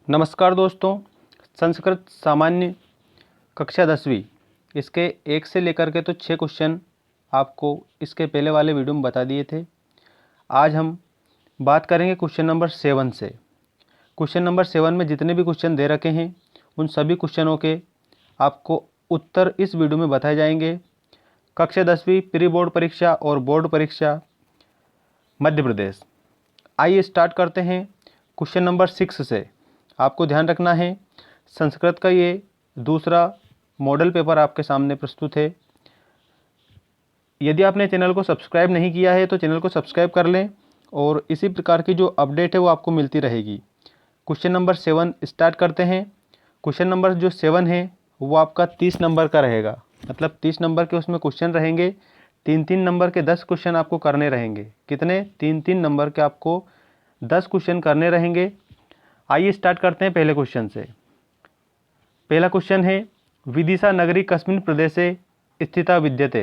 नमस्कार दोस्तों, संस्कृत सामान्य कक्षा 10वीं इसके 1 से लेकर के तो 6 क्वेश्चन आपको इसके पहले वाले वीडियो में बता दिए थे। आज हम बात करेंगे क्वेश्चन नंबर 7 से। क्वेश्चन नंबर 7 में जितने भी क्वेश्चन दे रखे हैं उन सभी क्वेश्चनों के आपको उत्तर इस वीडियो में बताए जाएंगे। कक्षा 10वीं प्री बोर्ड परीक्षा और बोर्ड परीक्षा मध्य प्रदेश। आइए स्टार्ट करते हैं क्वेश्चन नंबर 6 से। आपको ध्यान रखना है, संस्कृत का ये दूसरा मॉडल पेपर आपके सामने प्रस्तुत है। यदि आपने चैनल को सब्सक्राइब नहीं किया है तो चैनल को सब्सक्राइब कर लें और इसी प्रकार की जो अपडेट है वो आपको मिलती रहेगी। क्वेश्चन नंबर 7 स्टार्ट करते हैं। क्वेश्चन नंबर जो 7 है वो आपका 30 नंबर का रहेगा, मतलब 30 नंबर के उसमें क्वेश्चन रहेंगे। 3-3 नंबर के 10 क्वेश्चन आपको करने रहेंगे। कितने? 3-3 नंबर के आपको 10 क्वेश्चन करने रहेंगे। आइए स्टार्ट करते हैं पहले क्वेश्चन से। पहला क्वेश्चन है, विदिशा नगरी कस्मिन् प्रदेशे स्थिता विद्यते।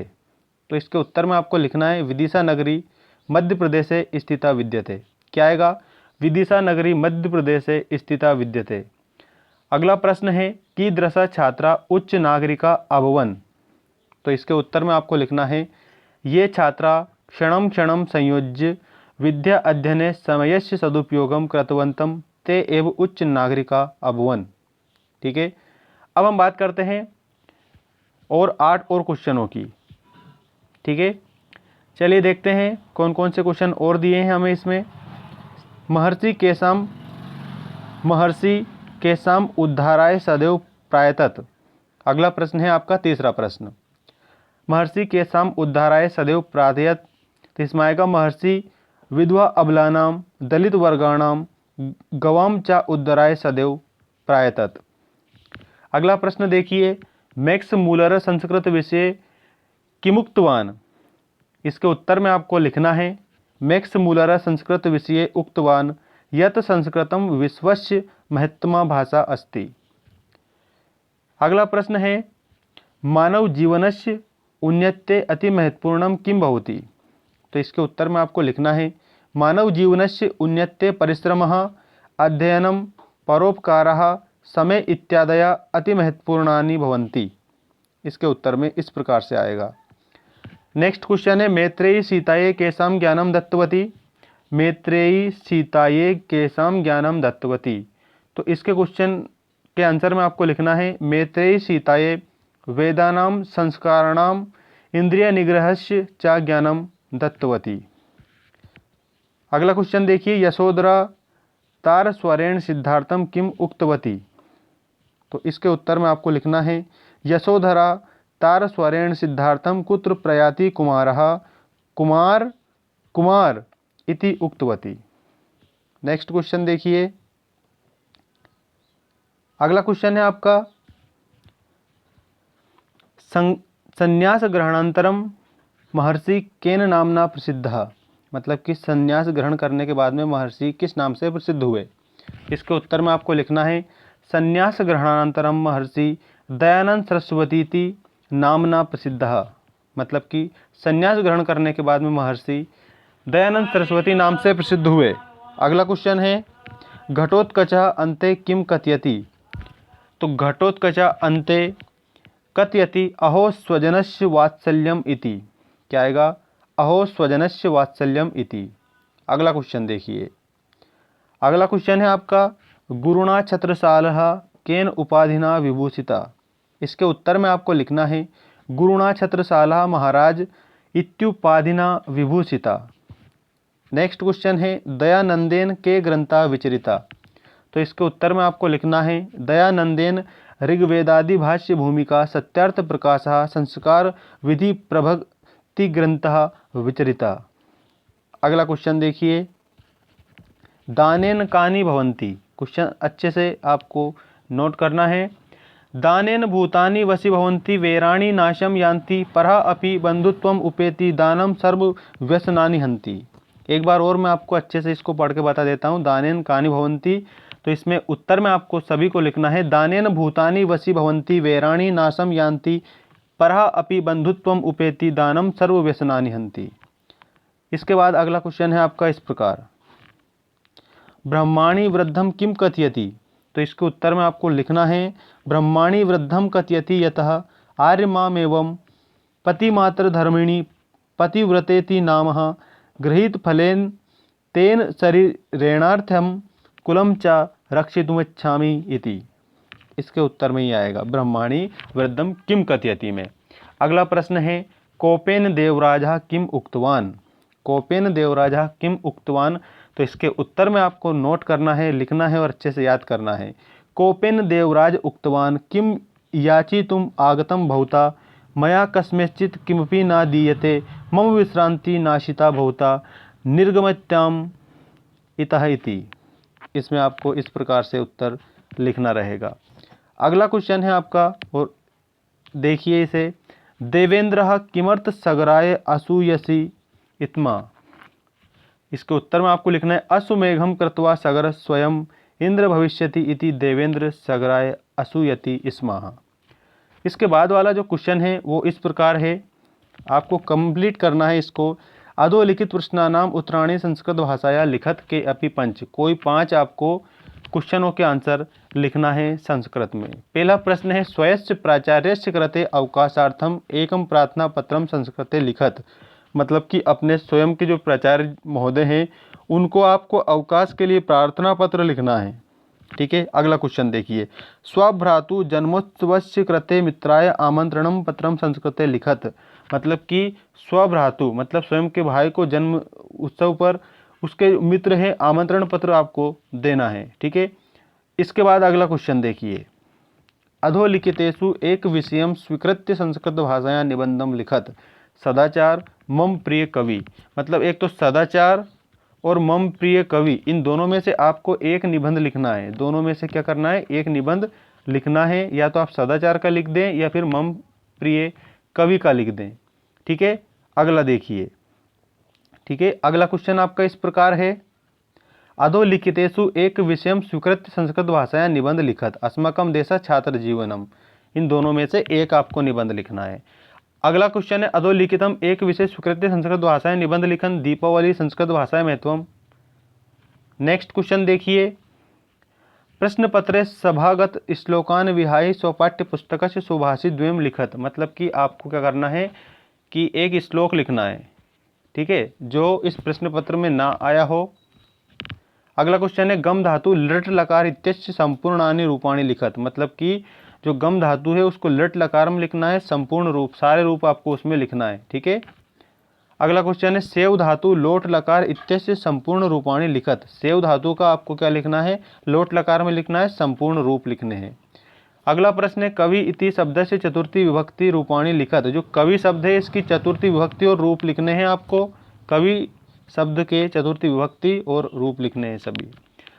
तो इसके उत्तर में आपको लिखना है विदिशा नगरी मध्य प्रदेशे स्थिता विद्यते। क्या आएगा? विदिशा नगरी मध्य प्रदेशे स्थिता विद्यते। अगला प्रश्न है, कीदृशा छात्रा उच्च नागरिका अभवन्। तो इसके उत्तर में आपको लिखना है, ये छात्रा क्षणं क्षणं संयोज्य विद्या अध्ययने समयस्य सदुपयोगं कृतवन्तं ते एव उच्च नागरिका अभवन्। ठीक है, अब हम बात करते हैं और 8 और क्वेश्चनों की। ठीक है, चलिए देखते हैं कौन कौन से क्वेश्चन और दिए हैं हमें इसमें। महर्षि केशाम उद्धाराय सदैव प्रायतत। अगला प्रश्न है आपका तीसरा प्रश्न, महर्षि केशाम उद्धाराय सदैव प्रायतत। तो इसमें आएगा महर्षि विधवा अबलानाम दलित वर्गाणाम गवाम चा उद्धराय सदैव प्रायतत। अगला प्रश्न देखिए, मैक्स मूलर संस्कृत विषय किमुक्तवान। इसके उत्तर में आपको लिखना है, मैक्स मूलर संस्कृत विषय उक्तवान यत संस्कृतम विश्वस्य महत्तमा भाषा अस्ति। अगला प्रश्न है, मानव जीवनस्य उन्नत्ये अति महत्वपूर्णम किम भवति। तो इसके उत्तर में आपको लिखना है, मानव जीवनस्य उन्नत्ये परिश्रमः अध्ययनं परोपकारः समय इत्यादयः अति महत्वपूर्णानि भवन्ति। इसके उत्तर में इस प्रकार से आएगा। नेक्स्ट क्वेश्चन है, मैत्रेयी सीतायै केषां ज्ञानं दत्तवती। मैत्रेयी सीतायै केषां ज्ञानं दत्तवती। तो इसके क्वेश्चन के आंसर में आपको लिखना है, मैत्रेयी सीतायै वेदानां संस्काराणां इंद्रिय निग्रहस्य च ज्ञानं दत्तवती। अगला क्वेश्चन देखिए, यशोधरा तार स्वरेण सिद्धार्थम किम उक्तवती। तो इसके उत्तर में आपको लिखना है, यशोधरा तार स्वरेण सिद्धार्थम कुत्र प्रयाति कुमारः कुमार इति उक्तवती। नेक्स्ट क्वेश्चन देखिए, अगला क्वेश्चन है आपका, संन्यास ग्रहणांतरम महर्षि केन नामना प्रसिद्धः। मतलब कि संन्यास ग्रहण करने के बाद में महर्षि किस नाम से प्रसिद्ध हुए। इसके उत्तर में आपको लिखना है, संन्यास ग्रहणानंतरम महर्षि दयानंद सरस्वती नामना प्रसिद्धः। मतलब कि संन्यास ग्रहण करने के बाद में महर्षि दयानंद सरस्वती नाम से प्रसिद्ध हुए। अगला क्वेश्चन है, घटोत्कचः अन्ते किम कथयति। तो घटोत्कचः अन्ते कथयति अहो स्वजनस्य वात्सल्यम इति। क्या आएगा? अहो स्वजनस्य वात्सल्यम इति। अगला क्वेश्चन देखिए, अगला क्वेश्चन है आपका, गुरुणा छत्रसालः केन उपाधिना विभूषिता। इसके उत्तर में आपको लिखना है, गुरुणा छत्रसालः महाराज इत्युपाधिना विभूषिता। नेक्स्ट क्वेश्चन है, दयानंदेन के ग्रंथा विचरिता। तो इसके उत्तर में आपको लिखना है, दयानंदेन ऋग्वेदादि भाष्य भूमिका सत्यार्थ प्रकाशः संस्कार विधि प्रभक्ति ग्रंथः विचरिता। अगला क्वेश्चन देखिए, दानेन कानि भवन्ति। क्वेश्चन अच्छे से आपको नोट करना है। दानेन भूतानि वशी भवन्ति वैराणि नाशम यान्ति परः अपि बंधुत्वम उपेति दानम सर्व व्यसनानि हन्ति। एक बार और मैं आपको अच्छे से इसको पढ़ के बता देता हूँ। दानेन कानि भवन्ति, तो इसमें उत्तर में आपको सभी को लिखना है, दानेन भूतानि वशी भवन्ति वैराणि नाशम यान्ति परः अपि बंधुत्वम उपेति दानम सर्व व्यसनानि हन्ति। इसके बाद अगला क्वेश्चन है आपका इस प्रकार, ब्रह्माणि वृद्धम किम कथयति। तो तो इसके उत्तर में आपको लिखना है ब्रह्माणि वृद्धम कथयति यतः आर्यमामेवं पतिमात्र धर्मिणी पतिव्रतेति नामः गृहीत फलेन तेन शरीरेणार्थम कुलम च रक्षितुमिच्छामि इति। इसके उत्तर में ही आएगा ब्रह्माणि वृद्धम किम कथयति में। अगला प्रश्न है कोपेन देवराजा किम उक्तवान। कोपेन देवराजा किम उक्तवान, तो इसके उत्तर में आपको नोट करना है, लिखना है और अच्छे से याद करना है। कोपेन देवराज उक्तवान किम याचितुम आगतम भवता मया कस्मैश्चित् किमपि न दीयते मम विश्रांति नाशिता भवता निर्गमत्याम इतः इति। इसमें आपको इस प्रकार से उत्तर लिखना रहेगा। अगला क्वेश्चन है आपका, और देखिए इसे, देवेंद्र किमर्थ सगराय असूयसी इत्मा। इसके उत्तर में आपको लिखना है अश्वमेघम कृत्वा सगर स्वयं इंद्र भविष्यति इति देवेंद्र सगराय असूयति स्मः। इसके बाद वाला जो क्वेश्चन है वो इस प्रकार है, आपको कंप्लीट करना है इसको। अधोलिखित प्रश्नानाम उत्तराणि संस्कृत भाषाया लिखत के अपि पंच। कोई 5 आपको क्वेश्चनों के आंसर लिखना है संस्कृत में। पहला प्रश्न है स्वयस्य प्राचार्यस्य कृते अवकाशार्थम एकम प्रार्थना पत्रम संस्कृते लिखत। मतलब कि अपने स्वयं के जो प्राचार्य महोदय हैं उनको आपको अवकाश के लिए प्रार्थना पत्र लिखना है। ठीक है, अगला क्वेश्चन देखिए, स्वभ्रातु जन्मोत्सवस्य कृते मित्राय आमंत्रणम पत्रम संस्कृते लिखत। मतलब कि स्वभ्रातु मतलब स्वयं के भाई को जन्म उत्सव पर उसके मित्र हैं आमंत्रण पत्र आपको देना है। ठीक है, इसके बाद अगला क्वेश्चन देखिए, अधोलिखितेषु एक विषयम स्वीकृत्य संस्कृत भाषाया निबंधम लिखत। सदाचार मम प्रिय कवि। मतलब एक तो सदाचार और मम प्रिय कवि, इन दोनों में से आपको एक निबंध लिखना है। दोनों में से क्या करना है, एक निबंध लिखना है। या तो आप सदाचार का लिख दें या फिर मम प्रिय कवि का लिख दें। ठीक है, अगला देखिए। ठीक है, अगला क्वेश्चन आपका इस प्रकार है, अधोलिखितेषु एक विषयम स्वीकृत संस्कृत भाषाया निबंध लिखत अस्माकम देश छात्र जीवनम। इन दोनों में से एक आपको निबंध लिखना है। अगला क्वेश्चन है, अधोलिखितम एक विषय स्वीकृत संस्कृत भाषाया निबंध लिखन दीपावली संस्कृत भाषा महत्वम। नेक्स्ट क्वेश्चन देखिए, प्रश्न पत्रे सभागत श्लोकान विहाय स्वपाठ्य पुस्तक से सुभाषित द्वयम लिखत। मतलब कि आपको क्या करना है कि एक श्लोक लिखना है। ठीक है, जो इस प्रश्न पत्र में ना आया हो। अगला क्वेश्चन है, गम धातु लट लकार इत्यस्य संपूर्णानि रूपाणि लिखत। मतलब कि जो गम धातु है उसको लट लकार में लिखना है, संपूर्ण रूप सारे रूप आपको उसमें लिखना है। ठीक है, अगला क्वेश्चन है, सेव धातु लोट लकार इत्यस्य संपूर्ण रूपाणि लिखत। सेव धातु का आपको क्या लिखना है, लोट लकार में लिखना है, संपूर्ण रूप लिखने हैं। अगला प्रश्न है, कवि इति शब्द से चतुर्थी विभक्ति रूपाणि लिखत। जो कवि शब्द है इसकी चतुर्थी विभक्ति और रूप लिखने हैं आपको। कवि शब्द के चतुर्थी विभक्ति और रूप लिखने हैं सभी।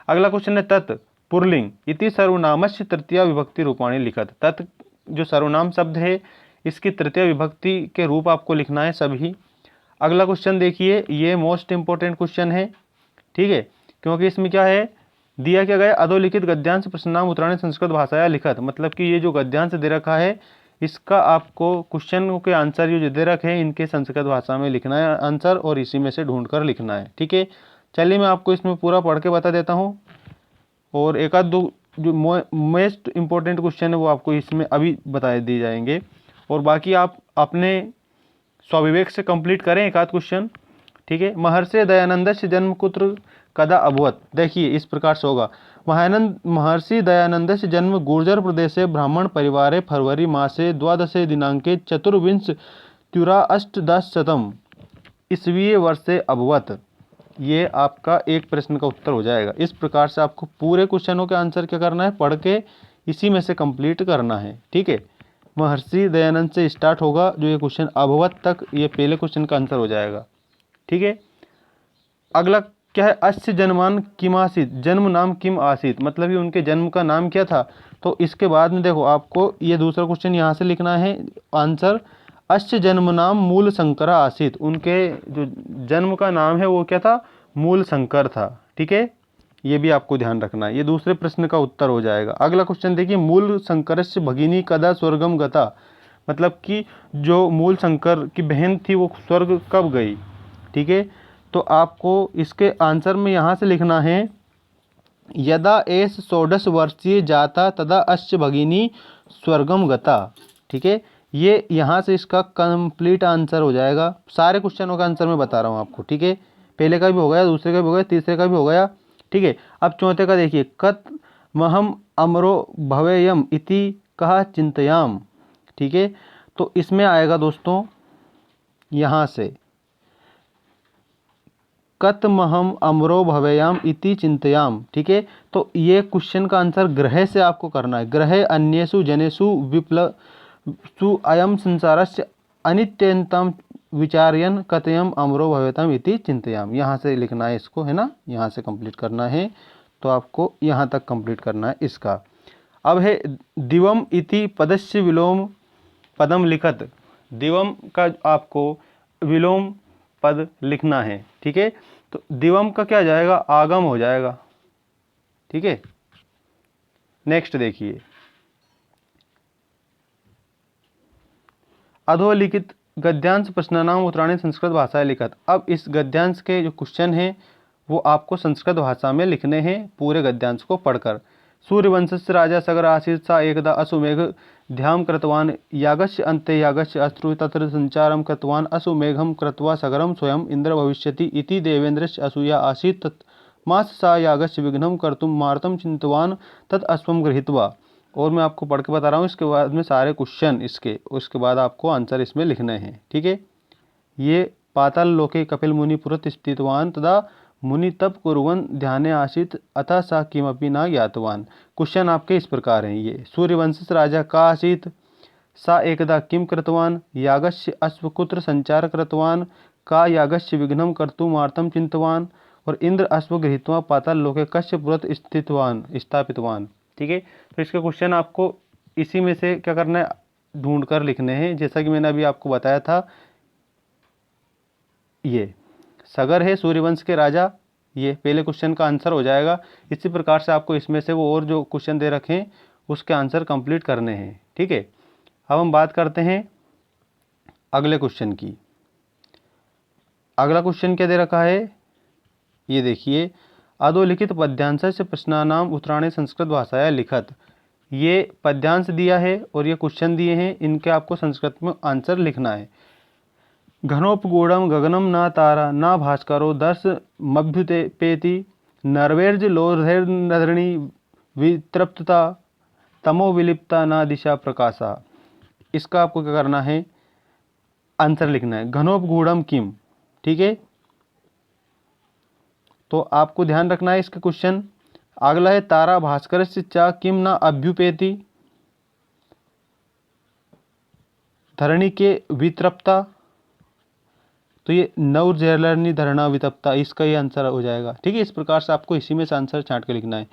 अगला क्वेश्चन है, तत् पुरलिंग इति सर्वनामस्य तृतीया विभक्ति रूपाणि लिखत। तत् जो सर्वनाम शब्द है इसकी तृतीय विभक्ति के रूप आपको लिखना है सभी। अगला क्वेश्चन देखिए, ये मोस्ट इंपॉर्टेंट क्वेश्चन है। ठीक है, क्योंकि इसमें क्या है दिया क्या गया, अधोलिखित गद्यांश प्रश्नाम उत्तराणि संस्कृत भाषाया लिखत। मतलब कि ये जो गद्यांश दे रखा है इसका आपको क्वेश्चन के आंसर जो दे रखे हैं इनके संस्कृत भाषा में लिखना है आंसर, और इसी में से ढूंढकर लिखना है। ठीक है, चलिए मैं आपको इसमें पूरा पढ़ के बता देता हूँ, और एक आध दो जो मोस्ट इंपॉर्टेंट क्वेश्चन है वो आपको इसमें अभी बता दिए जाएंगे, और बाकी आप अपने स्वविवेक से कंप्लीट करें एक आध क्वेश्चन। ठीक है, महर्षि दयानंद से जन्म कुत्र कदा अभवत। देखिए इस प्रकार से होगा, महर्षि दयानंद से जन्म गुर्जर प्रदेशे ब्राह्मण परिवारे फरवरी मासे 12 दिनांके चतुर्विंश त्युराष्टदशशतम ईस्वीय वर्षे अभवत। ये आपका एक प्रश्न का उत्तर हो जाएगा। इस प्रकार से आपको पूरे क्वेश्चनों के आंसर क्या करना है, पढ़ के इसी में से कंप्लीट करना है। ठीक है, महर्षि दयानंद से स्टार्ट होगा जो ये क्वेश्चन अभवत तक, ये पहले क्वेश्चन का आंसर हो जाएगा। ठीक है, अगला क्या है, अस्य जन्मान किम आसीत, जन्म नाम किम आसीत। मतलब ये उनके जन्म का नाम क्या था। तो इसके बाद में देखो आपको ये दूसरा क्वेश्चन यहाँ से लिखना है आंसर, अस्य जन्म नाम मूल शंकर आसीत। उनके जो जन्म का नाम है वो क्या था, मूल शंकर था। ठीक है, ये भी आपको ध्यान रखना है, ये दूसरे प्रश्न का उत्तर हो जाएगा। अगला क्वेश्चन देखिए, मूल शंकरस्य भगिनी कदा स्वर्गम गता। मतलब कि जो मूल शंकर की बहन थी वो स्वर्ग कब गई। ठीक है, तो आपको इसके आंसर में यहाँ से लिखना है यदा एष षोडश वर्षीय जाता तदा अस्य भगिनी स्वर्गम गता। ठीक है, ये यहाँ से इसका कंप्लीट आंसर हो जाएगा। सारे क्वेश्चनों का आंसर मैं बता रहा हूँ आपको। ठीक है, पहले का भी हो गया, दूसरे का भी हो गया, तीसरे का भी हो गया। ठीक है, अब चौथे का देखिए, कत महम अमरो भवेयम इति कहा चिंतयाम। ठीक है, तो इसमें आएगा दोस्तों यहाँ से कतमहम अमरो भवेयाम इति चिंतयाम। ठीक है, तो ये क्वेश्चन का आंसर ग्रह से आपको करना है। ग्रह अन्येषु जनेषु विप्लसु अयम संसारस्य अनित्यंतम विचार्यन कतयम अमरो भवेताम इति चिंतयाम। यहाँ से लिखना है इसको, है ना, यहाँ से कंप्लीट करना है। तो आपको यहाँ तक कंप्लीट करना है इसका। अब है दिवम इति पदस्य विलोम पदम लिखत। दिवम का आपको विलोम पद लिखना है। ठीक है, तो दिवम का क्या जाएगा, आगम हो जाएगा। ठीक है, नेक्स्ट देखिए, अधोलिखित गद्यांश प्रश्नानाम उत्तराणी संस्कृत भाषा लिखत। अब इस गद्यांश के जो क्वेश्चन हैं वो आपको संस्कृत भाषा में लिखने हैं, पूरे गद्यांश को पढ़कर। सूर्यवंशस्य राजा सगर आसीत् सा एकदा असुमेघ ध्याम कृतवान यागस्य अन्ते यागस्य अश्रु तत्र संचारम कृतवान असुमेघम कृत्वा सगरम स्वयं इंद्र भविष्यति इति देवेन्द्रस्य असूया आसीत् तस्मात् सा यागस्य विघ्नं कर्तुम मार्तम चिंतवान तत् अश्वम गृहीत्वा। और मैं आपको पढ़ के बता रहा हूँ, इसके बाद में सारे क्वेश्चन इसके, उसके बाद आपको आंसर इसमें लिखने हैं। ठीक है, ये पाताल लोके कपिल मुनि पुरत स्थितवान तदा मुनि तप कुर्वन् ध्याने आसीत् अतः सा किमपि न ज्ञातवान। क्वेश्चन आपके इस प्रकार हैं। ये सूर्यवंशस्य राजा का आसीत्, सा एकदा किम कृतवान, यागस्य अश्वकुत्र संचार कृतवान, का यागस्य विघ्नं कर्तुमार्थं चिंतवान, और इंद्र अश्व गृहीत्वा पाताल लोके कस्य पुरत स्थितवान स्थापितवान। ठीक है, तो इसके क्वेश्चन आपको इसी में से क्या करना है, ढूंढ कर लिखने हैं। जैसा कि मैंने अभी आपको बताया था, ये सगर है सूर्यवंश के राजा, ये पहले क्वेश्चन का आंसर हो जाएगा। इसी प्रकार से आपको इसमें से वो और जो क्वेश्चन दे रखे हैं उसके आंसर कंप्लीट करने हैं। ठीक है, अब हम बात करते हैं अगले क्वेश्चन की। अगला क्वेश्चन क्या दे रखा है, ये देखिए, अधोलिखित पद्यांश से प्रश्नानाम उत्तराणी संस्कृत भाषाया लिखत। ये पद्यांश दिया है और ये क्वेश्चन दिए हैं, इनके आपको संस्कृत में आंसर लिखना है। घनोपगूढ़म गगनम न तारा न भास्करो दर्श मभ्युपेति नर्वेर्ज लोधर्णी वितृप्तता तमो विलिप्ता न दिशा प्रकाशा। इसका आपको क्या करना है, आंसर लिखना है। घनोपगूढ़म किम। ठीक है, तो आपको ध्यान रखना है इसका क्वेश्चन। अगला है तारा भास्कर से चा किम न अभ्युपेति, धरणी के वितृप्ता, तो ये नौर्जलर्णी धरणा वितप्ता, इसका ये आंसर हो जाएगा। ठीक है, इस प्रकार से आपको इसी में से आंसर छांट के लिखना है।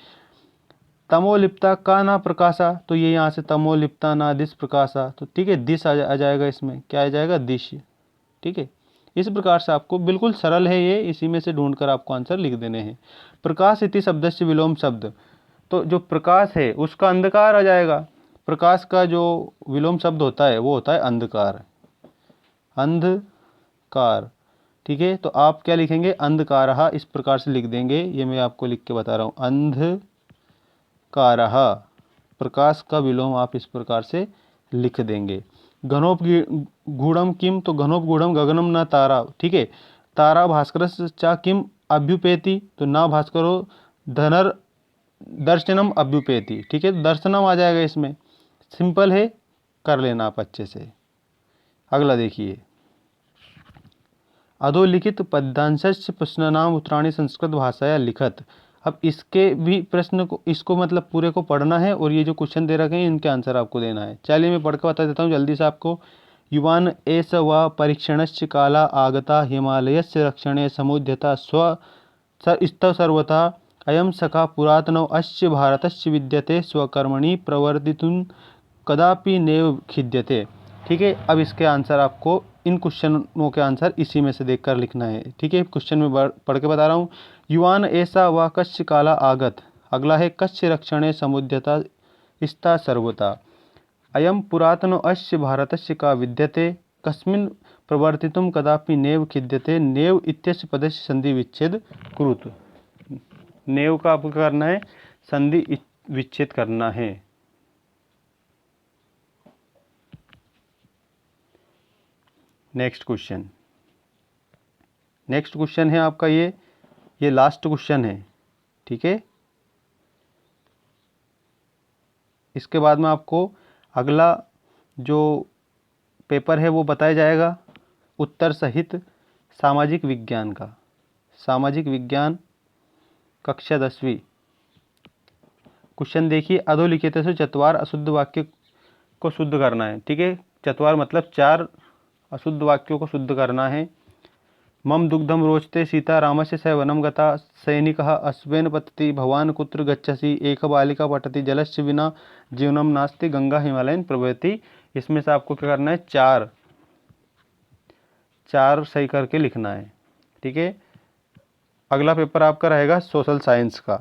तमोलिप्ता का ना प्रकाशा, तो ये यहाँ से तमोलिप्ता ना दिश प्रकाशा, तो ठीक है, दिश आ जाएगा। इसमें क्या आ जाएगा, दिश। ठीक है, इस प्रकार से आपको बिल्कुल सरल है ये, इसी में से ढूंढकर आपको आंसर लिख देने हैं। प्रकाश इति शब्द से विलोम शब्द, तो जो प्रकाश है उसका अंधकार आ जाएगा। प्रकाश का जो विलोम शब्द होता है वो होता है अंधकार, अंधकार। ठीक है, तो आप क्या लिखेंगे, अंधकारः, इस प्रकार से लिख देंगे। ये मैं आपको लिख के बता रहा हूँ, अंधकारः, प्रकाश का विलोम आप इस प्रकार से लिख देंगे। घनोपगूढ़म किम, तो घनोपगूढ़म गगनम न तारा। ठीक है, तारा भास्कर चा किम अभ्युपेति, तो ना भास्करो धनर दर्शनम अभ्युपेति। ठीक है, दर्शनम आ जाएगा इसमें। सिंपल है, कर लेना आप अच्छे से। अगला देखिए, अधोलिखित पद्यांश प्रश्नानाम उत्तराणी संस्कृत भाषाया लिखत। अब इसके भी प्रश्न को, इसको मतलब पूरे को पढ़ना है और ये जो क्वेश्चन दे रखे हैं इनके आंसर आपको देना है। चलिए मैं पढ़ के बता देता हूँ जल्दी से आपको। युवान एस व परीक्षणस्य काला आगता हिमालयस्य रक्षणे समुद्यता स्तव सर्वथा अयम सखा पुरातनो अस्य भारतस्य विद्यते स्वकर्मणि प्रवर्तितुं कदापि नैव खिद्यते। ठीक है, अब इसके आंसर आपको, इन क्वेश्चनों के आंसर इसी में से देखकर लिखना है। ठीक है, क्वेश्चन में पढ़ के बता रहा हूँ। युवान ऐसा व कस्य काला आगत, अगला है कस्य रक्षणे समुद्यता स्ता सर्वता, अयम पुरातनो अस्य भारतस्य का विद्यते कस्मिन् प्रवर्तितुं कदापि नैव खिद्यते, नैव इत्यस्य पदस्य संधि विच्छेद कुरुत। नेव का आपको क्या करना है, संधि विच्छेद करना है। नेक्स्ट क्वेश्चन है आपका ये लास्ट क्वेश्चन है, ठीक है। इसके बाद में आपको अगला जो पेपर है वो बताया जाएगा उत्तर सहित सामाजिक विज्ञान का। सामाजिक विज्ञान कक्षा 10वीं। क्वेश्चन देखिए, अधोलिखितेषु चत्वार अशुद्ध वाक्य को शुद्ध करना है, ठीक है। चत्वार मतलब 4 अशुद्ध वाक्यों को शुद्ध करना है। मम दुग्धम रोचते सीता रामस्य स वनं गता सैनिकः अश्वेन पतति भवान कुत्र गच्छसि एक बालिका पठति जलस्य बिना जीवनम नास्ति गंगा हिमालयन प्रभृति। इसमें से आपको क्या करना है, चार सही करके लिखना है, ठीक है। अगला पेपर आपका रहेगा सोशल साइंस का।